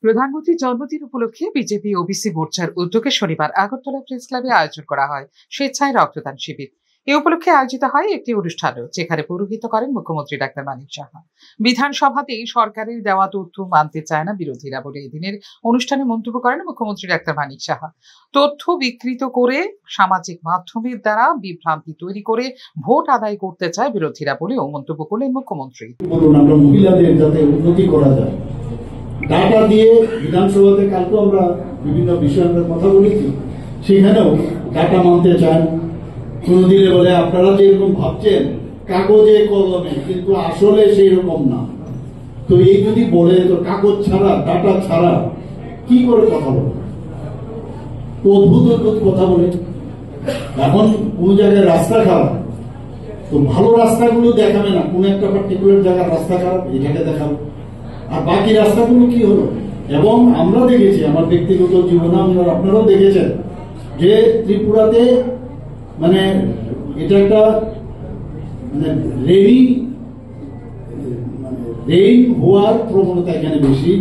প্রধানমন্ত্রীর জন্মদিন উপলক্ষে বিজেপি ওবিসি মোর্চার উদ্যোগে শনিবার আগরতলা প্রেস ক্লাবে আয়োজন করা হয় স্বেচ্ছায় রক্তদান শিবির। এ উপলক্ষে আয়োজিত হয় একটি অনুষ্ঠানও, যেখানে পৌরোহিত্য করেন মুখ্যমন্ত্রী ডাক্তার মানিক সাহা। বিধানসভাতেই সরকারের দেওয়া তথ্য মানতে চায় না বিরোধীরা বলে এদিনের অনুষ্ঠানে মন্তব্য করেন মুখ্যমন্ত্রী ডাক্তার মানিক সাহা। তথ্য বিকৃত করে সামাজিক মাধ্যমের দ্বারা বিভ্রান্তি তৈরি করে ভোট আদায় করতে চায় বিরোধীরা বলেও মন্তব্য করলেন মুখ্যমন্ত্রী। মহিলাদের যাতে উন্নতি করা যায়, ডাটা দিয়ে বিধানসভাতে কালকে আমরা বিভিন্ন বিষয়ে আমরা কথা বলেছি, সেখানেও ডাটা মানতে চান। কোনদিনে বলে আপনারা যেরকম ভাবছেন কাগজে কলমে, কিন্তু আসলে সেই রকম না। তো এই যদি বলে তো কাগজ ছাড়া ডাটা ছাড়া কি করে কথা বলে, অদ্ভুত অদ্ভুত কথা বলে। এখন কোন জায়গায় রাস্তা খারাপ, তো ভালো রাস্তাগুলো দেখাবে না, কোন একটা পার্টিকুলার জায়গার রাস্তা খারাপ এটাকে দেখাবে, আর বাকি রাস্তাগুলো কি হলো। এবং আমরা দেখেছি, আমার ব্যক্তিগত জীবনে আপনারাও দেখেছেন যে ত্রিপুরাতে মানে এটা একটা মানে রেইন হওয়ার প্রবণতা এখানে বেশি,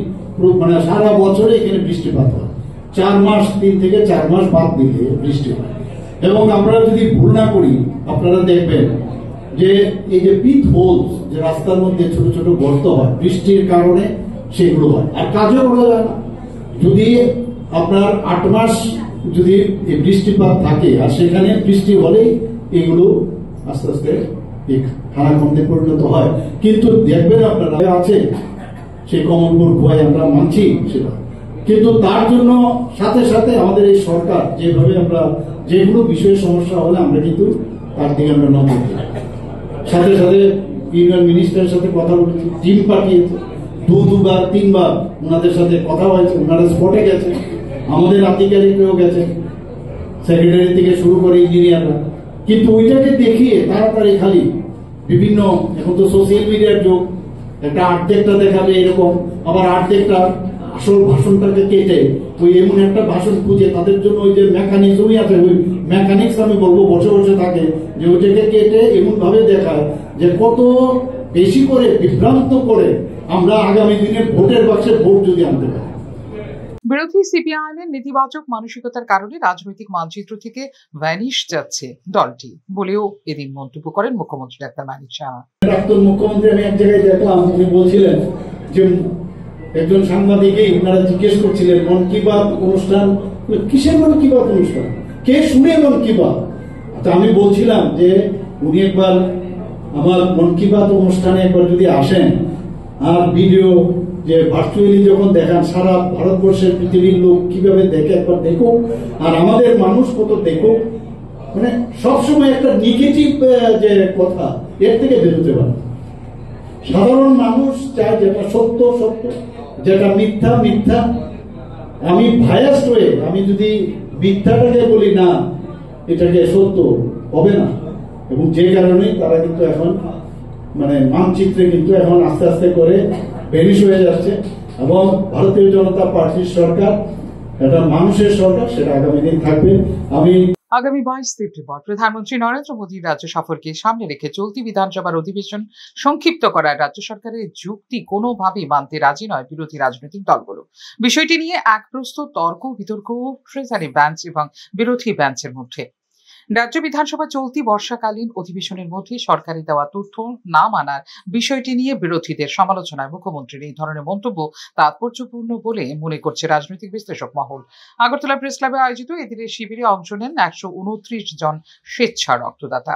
মানে সারা বছরে এখানে বৃষ্টিপাত হয়, 4 মাস 3 থেকে 4 মাস বাদ দিলে বৃষ্টি হয়। এবং আমরা যদি ভুল না করি, আপনারা দেখবেন যে এই যে পিট হোলস, যে রাস্তার মধ্যে ছোট ছোট গর্ত হয় বৃষ্টির কারণে, সেগুলো হয় আর কাজও করা যায় না। যদি আপনার 8 মাস যদি বৃষ্টিপাত থাকে আর সেখানে বৃষ্টি হলেই এগুলো আস্তে আস্তে খানাখন্দে পরিণত হয়। কিন্তু দেখবেন আপনারা আছে সেই কমলপুর ভয় আমরা মানছি সেটা, কিন্তু তার জন্য সাথে সাথে আমাদের এই সরকার যেভাবে আমরা যেগুলো বিষয়ে সমস্যা হলে আমরা কিন্তু তার দিকে আমরা নজর দিই। সাথে সাথে ইউনিয়ন মিনিস্টারের সাথে কথা বলেছি, টিম পাঠিয়েছে, 2বার 3বার ওনাদের সাথে কথা হয়েছে, ওনারা স্পটে গেছে, আমাদের আধিকারিকরাও গেছে, সেক্রেটারি থেকে শুরু করে ইঞ্জিনিয়াররা। কিন্তু ওইটাকে দেখিয়ে তাড়াতাড়ি খালি বিভিন্ন, এখন তো সোশ্যাল মিডিয়ার যুগ, একটা আর্ধেকটা দেখাবে এরকম, আবার আর্ধেকটা আসল ভাষণটাকে কেটে ওই এমন একটা ভাষণ খুঁজে তাদের জন্য ওই যে মেকানিজমই আছে, ওই মেকানিক্স আমি বলবো বসে বসে থাকে, যে ওইটাকে কেটে এমন ভাবে দেখায় যে কত বেশি করে বিভ্রান্ত করে আমরা আগামী দিনে ভোটের বাক্সে ভোট যদি আনতে পারি। বিরোধী সিপিআইএমের নেতিবাচক মানসিকতার কারণে রাজনৈতিক মানচিত্র থেকে ভ্যানিশ যাচ্ছে দলটি বলেও এদিন মন্তব্য করেন মুখ্যমন্ত্রী ডাক্তার মানিক সাহা। প্রাক্তন মুখ্যমন্ত্রী আমি এক জায়গায় দেখলাম, উনি বলছিলেন যে একজন সাংবাদিকই ওনারা জিজ্ঞেস করছিলেন মন কি বাত অনুষ্ঠান, কিসের মন কি বাত অনুষ্ঠান, কে শুনে মন কি বাত। তো আমি বলছিলাম যে উনি একবার আমার মন কি বাত অনুষ্ঠানে একবার যদি আসেন আর ভিডিও যে ভার্চুয়ালি যখন দেখান, সারা ভারতবর্ষের পৃথিবীর লোক কিভাবে দেখে একবার দেখুক, আর আমাদের মানুষ কত দেখুক। মানে সবসময় একটা নেগেটিভ যে কথা, এর থেকে বেরোতে পারে। সাধারণ মানুষ চায় যেটা সত্য সত্য, যেটা মিথ্যা মিথ্যা। আমি ভায়াসড হয়ে আমি যদি মিথ্যাটাকে বলি না, এটাকে সত্য হবে না। এবং যে কারণে তারা কিন্তু এখন মানে মানচিত্রে কিন্তু এখন আস্তে আস্তে করে ভ্যানিশ হয়ে যাচ্ছে। এবং ভারতীয় জনতা পার্টির সরকার এটা মানুষের সরকার, সেটা আগামী দিন থাকবে। আগামী 22 সেপ্টেম্বর প্রধানমন্ত্রী নরেন্দ্র মোদীর রাজ্য সফরকে সামনে রেখে চলতি বিধানসভার অধিবেশন সংক্ষিপ্ত করার রাজ্য সরকারের যুক্তি কোনোভাবেই মানতে রাজি নয় বিরোধী রাজনৈতিক দলগুলো। বিষয়টি নিয়ে এক প্রস্তুত তর্ক বিতর্ক ট্রেজারি বেঞ্চ এবং বিরোধী বেঞ্চের মধ্যে। রাজ্য বিধানসভা চলতি বর্ষাকালীন অধিবেশনের মধ্যে সরকারি দেওয়া তথ্য না মানার বিষয়টি নিয়ে বিরোধীদের সমালোচনায় মুখ্যমন্ত্রীর এই ধরনের মন্তব্য তাৎপর্যপূর্ণ বলে মনে করছে রাজনৈতিক বিশ্লেষক মহল। আগরতলা প্রেস ক্লাবে আয়োজিত এদিনের শিবিরে অংশ নেন 129 জন স্বেচ্ছা রক্তদাতা।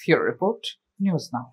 ফিউরো রিপোর্ট, নিউজ নাও।